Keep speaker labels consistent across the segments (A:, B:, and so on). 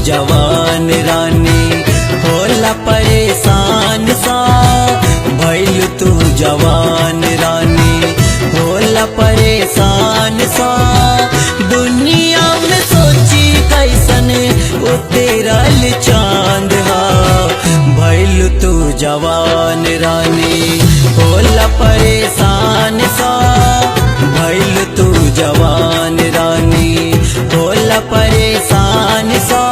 A: जवान रानी होला परेशान सा। भइल तू जवान रानी होला परेशान सा। दुनिया में सोची कैसन उतरल चांद हा। भइल तू जवान रानी होला परेशान सा। भइल तू जवान रानी होला परेशान सा।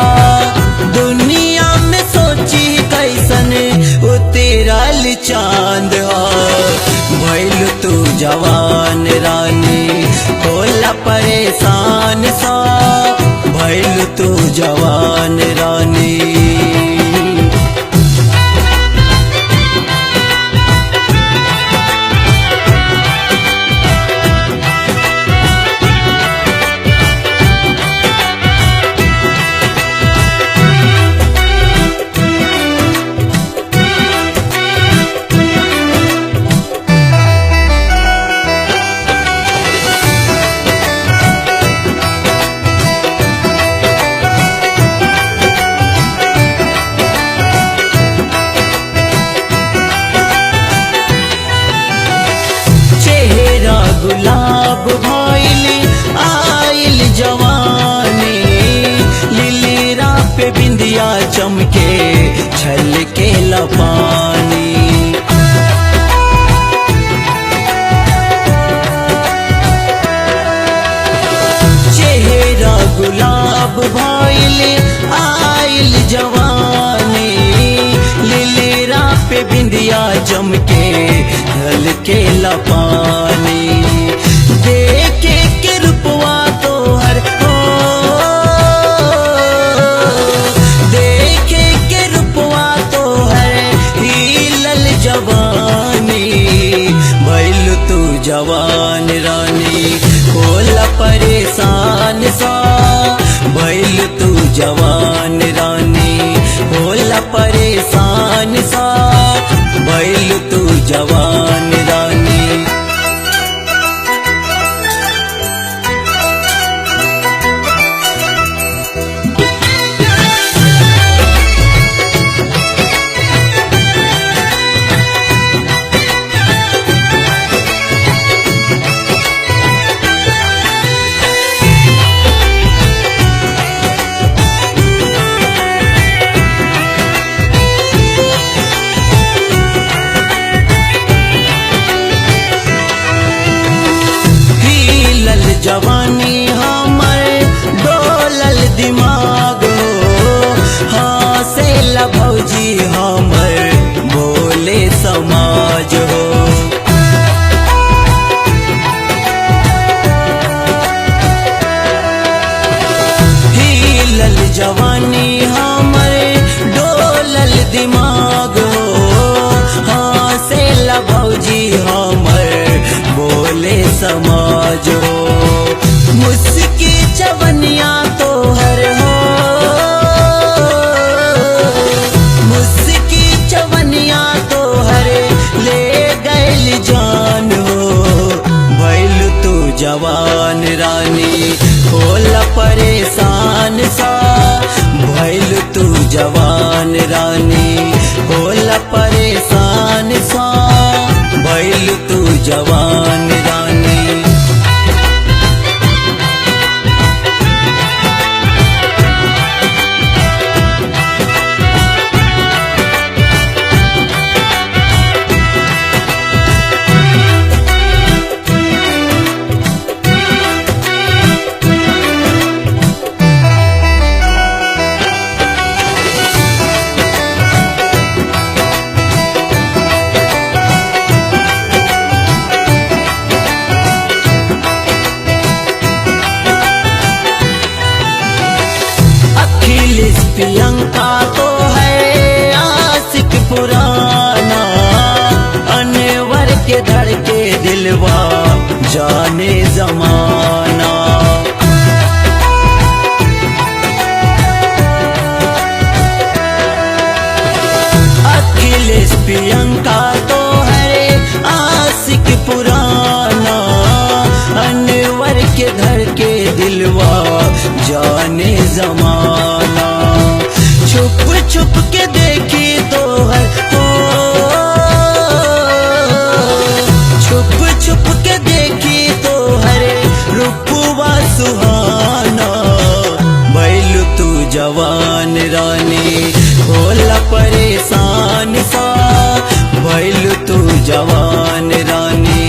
A: दुनिया में सोची कैसन उतरल चांद हा। भइल तू जवान रानी होला परेशान सा। भइल तू जवान रानी। गुलाब भइल आइल जवानी। लीलरा पे बिंदिया चमके छलके पानी। चेहरा गुलाब भइल आइल जवानी। लीलरा पे बिंदिया चमके छलके पानी। देखे के रूपवा तोहर हो, देखे के रूपवा तोहर हिलल जवानी। भइल तू जवान रानी होला परेशान सा। भइल तू जवान रानी होला परेशान सा। भइल तू जवान रानी। जवानी हमर डोलल दिमाग हो। हाँ से भौजी हमर बोले समाज हो। हिलल जवानी हमर डोलल दिमाग हो। हाँ से भौजी हमर बोले समाज हो। मुस्की चवनिया तोहर हो, मुस्की चवनिया तोहर ले गइल जान हो। भइल तू जवान रानी होला परेशान सा। भइल तू जवान रानी होला परेशान सा। भइल तू जवान रानी। प्रियंका तो है आशिक पुराना। अनवर के धड़के दिलवा जाने जमाना। अखिलेश प्रियंका तो है आशिक पुराना। अनवर के धड़के दिलवा जाने जमाना। छुप के देखी तो हर हो, छुप छुप के देखी तो हरे रूपवा सुहाना। भइलु तू जवान रानी होला परेशान सा, भइलु तू जवान रानी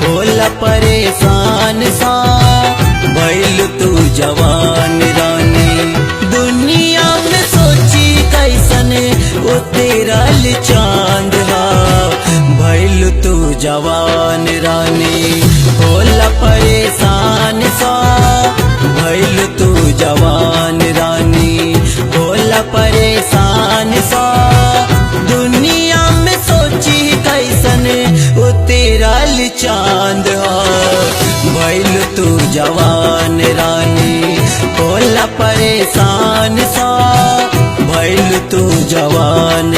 A: होला परेशान सा, भइलु तू जवान रानी। दुनिया में सोची कैसन वो तेरा चांद हा, भइलु तू जवान रानी होला परेशान सा, भइलु तू जवान रानी होला परेशान सा। दुनिया में सोची कैसन वो तेरा चांद हा, भइलु तू जवान रानी होला परेशान सा, भइलु तू जवान